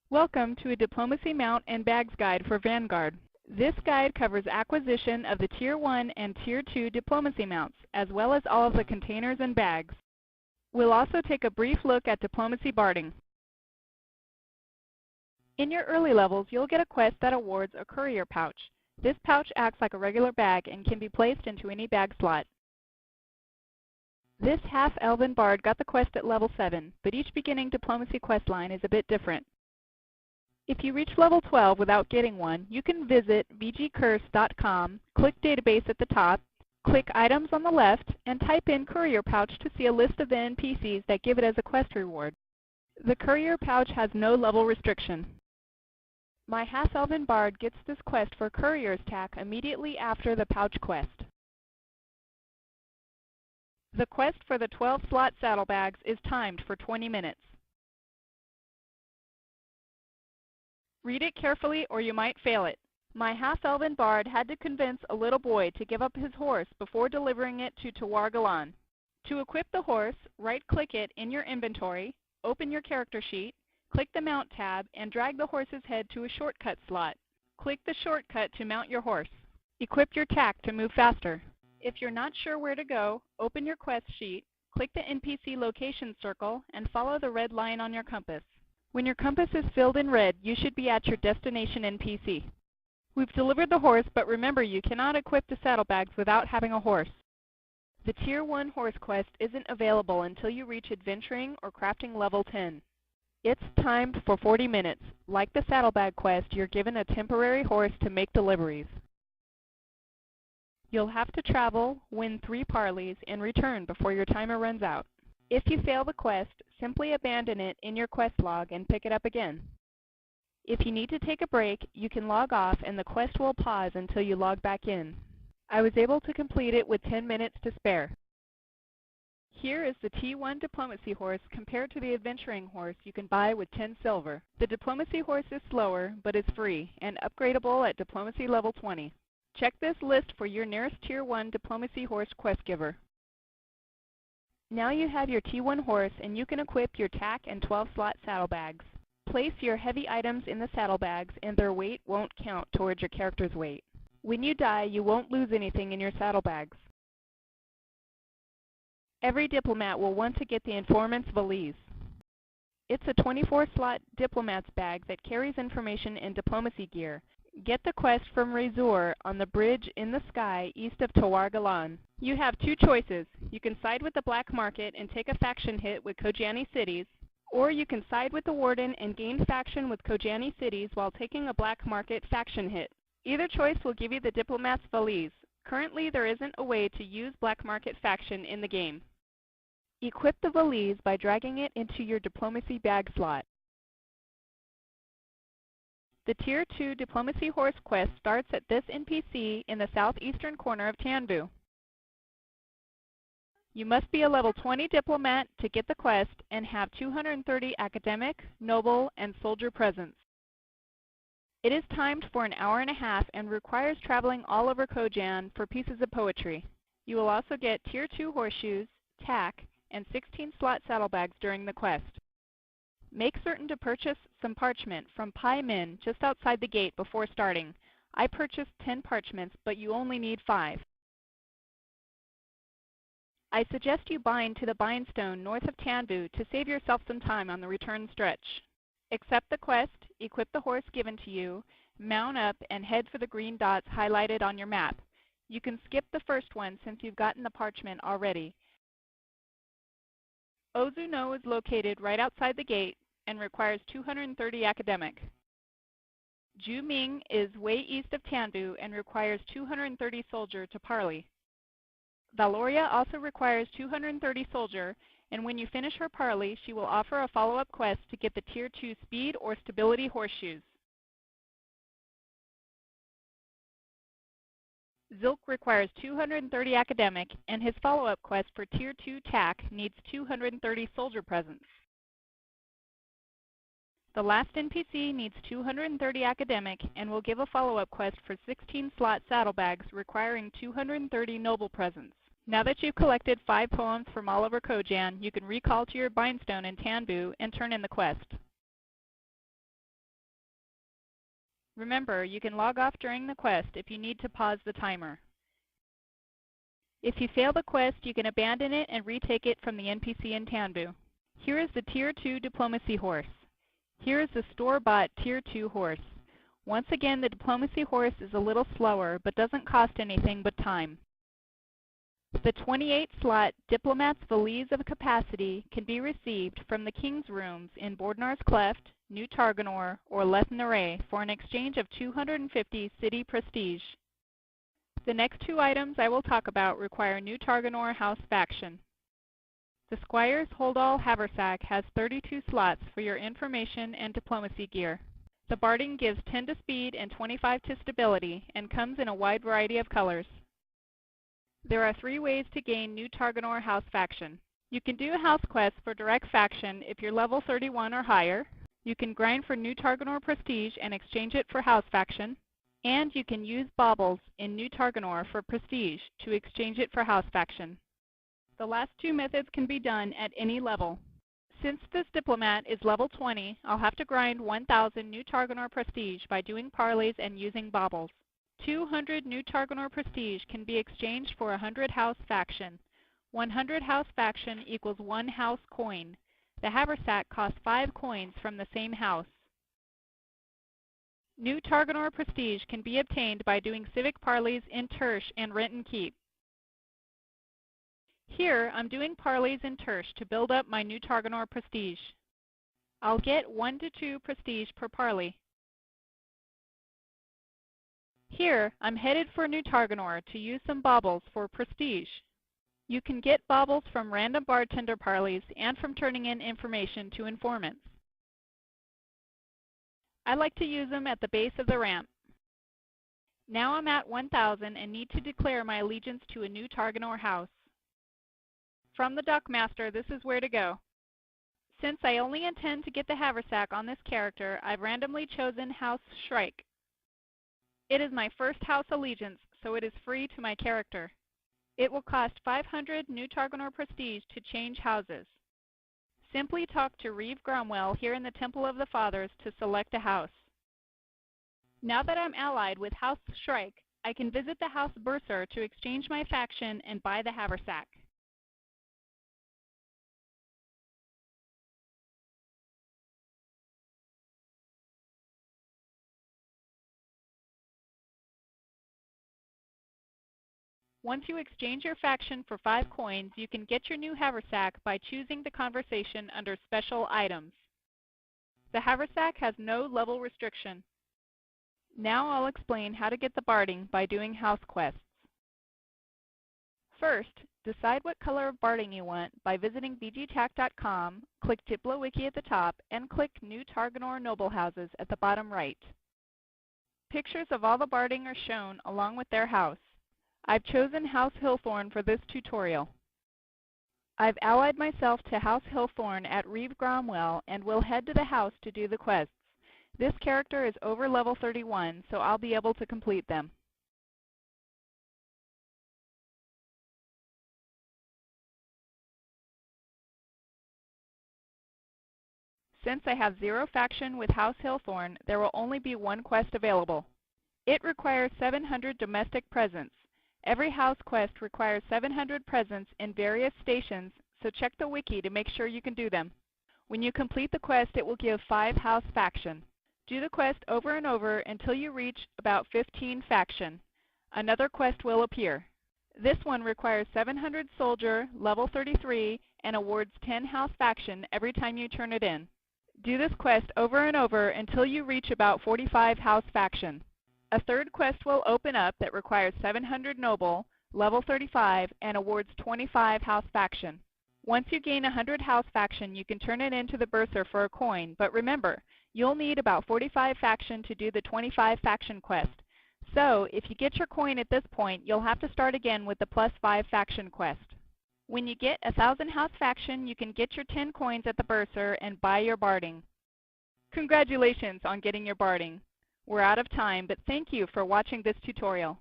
Welcome to a Diplomacy Mount and Bags Guide for Vanguard. This guide covers acquisition of the Tier 1 and Tier 2 diplomacy mounts, as well as all of the containers and bags. We'll also take a brief look at diplomacy barding. In your early levels, you'll get a quest that awards a courier pouch. This pouch acts like a regular bag and can be placed into any bag slot. This half-elven bard got the quest at level 7, but each beginning diplomacy quest line is a bit different. If you reach level 12 without getting one, you can visit vgcurse.com, click Database at the top, click Items on the left, and type in Courier Pouch to see a list of the NPCs that give it as a quest reward. The Courier Pouch has no level restriction. My half-elven bard gets this quest for Courier's Tack immediately after the pouch quest. The quest for the 12-slot saddlebags is timed for 20 minutes. Read it carefully or you might fail it. My half-elven bard had to convince a little boy to give up his horse before delivering it to Tawar Galan. To equip the horse, right-click it in your inventory, open your character sheet, click the Mount tab, and drag the horse's head to a shortcut slot. Click the shortcut to mount your horse. Equip your tack to move faster. If you're not sure where to go, open your quest sheet, click the NPC location circle, and follow the red line on your compass. When your compass is filled in red, you should be at your destination NPC. We've delivered the horse, but remember you cannot equip the saddlebags without having a horse. The Tier 1 horse quest isn't available until you reach adventuring or crafting level 10. It's timed for 40 minutes. Like the saddlebag quest, you're given a temporary horse to make deliveries. You'll have to travel, win 3 parleys, and return before your timer runs out. If you fail the quest, simply abandon it in your quest log and pick it up again. If you need to take a break, you can log off and the quest will pause until you log back in. I was able to complete it with 10 minutes to spare. Here is the T1 diplomacy horse compared to the adventuring horse you can buy with 10 silver. The diplomacy horse is slower, but is free and upgradable at diplomacy level 20. Check this list for your nearest Tier 1 diplomacy horse quest giver. Now you have your T1 horse and you can equip your tack and 12-slot saddlebags. Place your heavy items in the saddlebags and their weight won't count towards your character's weight. When you die, you won't lose anything in your saddlebags. Every diplomat will want to get the Informant's Valise. It's a 24-slot diplomat's bag that carries information and diplomacy gear. Get the quest from Razor on the bridge in the sky east of Tawar Galan. You have 2 choices. You can side with the black market and take a faction hit with Kojani cities, or you can side with the Warden and gain faction with Kojani cities while taking a black market faction hit. Either choice will give you the diplomat's valise. Currently, there isn't a way to use black market faction in the game. Equip the valise by dragging it into your diplomacy bag slot. The Tier 2 Diplomacy Horse quest starts at this NPC in the southeastern corner of Tanvu. You must be a level 20 diplomat to get the quest and have 230 academic, noble, and soldier presence. It is timed for an hour and a half and requires traveling all over Kojan for pieces of poetry. You will also get Tier 2 horseshoes, tack, and 16-slot saddlebags during the quest. Make certain to purchase some parchment from Pai Min just outside the gate before starting. I purchased 10 parchments, but you only need 5. I suggest you bind to the bindstone north of Tanvu to save yourself some time on the return stretch. Accept the quest, equip the horse given to you, mount up, and head for the green dots highlighted on your map. You can skip the first one since you've gotten the parchment already. Ozuno is located right outside the gate and requires 230 academic. Juming is way east of Tanvu and requires 230 soldier to parley. Valoria also requires 230 soldier, and when you finish her parley, she will offer a follow-up quest to get the Tier 2 speed or stability horseshoes. Zilk requires 230 academic, and his follow-up quest for Tier 2 tack needs 230 soldier presence. The last NPC needs 230 academic and will give a follow-up quest for 16-slot saddlebags requiring 230 noble presence. Now that you've collected 5 poems from all over Kojan, you can recall to your bindstone in Tanvu and turn in the quest. Remember, you can log off during the quest if you need to pause the timer. If you fail the quest, you can abandon it and retake it from the NPC in Tanbu. Here is the Tier 2 Diplomacy horse. Here is the store-bought Tier 2 horse. Once again, the Diplomacy horse is a little slower, but doesn't cost anything but time. The 28-slot Diplomats Valise of Capacity can be received from the King's Rooms in Bordnar's Cleft, New Targanor, or Leth-Naray for an exchange of 250 city prestige. The next two items I will talk about require New Targanor House faction. The Squire's Holdall Haversack has 32 slots for your information and diplomacy gear. The barding gives 10 to speed and 25 to stability and comes in a wide variety of colors. There are 3 ways to gain New Targanor House faction. You can do a house quest for direct faction if you're level 31 or higher. You can grind for New Targanor prestige and exchange it for house faction. And you can use baubles in New Targanor for prestige to exchange it for house faction. The last 2 methods can be done at any level. Since this diplomat is level 20, I'll have to grind 1,000 New Targanor prestige by doing parleys and using baubles. 200 New Targanor prestige can be exchanged for 100 house faction. 100 house faction equals 1 house coin. The Haversack costs 5 coins from the same house. New Targanor prestige can be obtained by doing civic parleys in Tersh and Renton Keep. Here, I'm doing parleys in Tersh to build up my New Targanor prestige. I'll get 1 to 2 prestige per parley. Here, I'm headed for New Targanor to use some baubles for prestige. You can get baubles from random bartender parleys and from turning in information to informants. I like to use them at the base of the ramp. Now I'm at 1,000 and need to declare my allegiance to a New Targanor house. From the Dockmaster, this is where to go. Since I only intend to get the Haversack on this character, I've randomly chosen House Shrike. It is my first house allegiance, so it is free to my character. It will cost 500 New Targanor prestige to change houses. Simply talk to Reeve Gromwell here in the Temple of the Fathers to select a house. Now that I'm allied with House Shrike, I can visit the House Bursar to exchange my faction and buy the Haversack. Once you exchange your faction for 5 coins, you can get your new Haversack by choosing the conversation under Special Items. The Haversack has no level restriction. Now I'll explain how to get the barding by doing house quests. First, decide what color of barding you want by visiting bgtac.com, click DiploWiki at the top, and click New Targanor Noble Houses at the bottom right. Pictures of all the barding are shown along with their house. I've chosen House Hillthorn for this tutorial. I've allied myself to House Hillthorn at Reeve Gromwell and will head to the house to do the quests. This character is over level 31, so I'll be able to complete them. Since I have 0 faction with House Hillthorn, there will only be 1 quest available. It requires 700 domestic presents. Every house quest requires 700 presents in various stations, so check the wiki to make sure you can do them. When you complete the quest, it will give 5 house faction. Do the quest over and over until you reach about 15 faction. Another quest will appear. This one requires 700 soldier, level 33, and awards 10 house faction every time you turn it in. Do this quest over and over until you reach about 45 house faction. A third quest will open up that requires 700 noble, level 35, and awards 25 house faction. Once you gain 100 house faction, you can turn it into the Bursar for a coin, but remember, you'll need about 45 faction to do the 25 faction quest. So, if you get your coin at this point, you'll have to start again with the +5 faction quest. When you get 1,000 house faction, you can get your 10 coins at the Bursar and buy your barding. Congratulations on getting your barding. We're out of time, but thank you for watching this tutorial.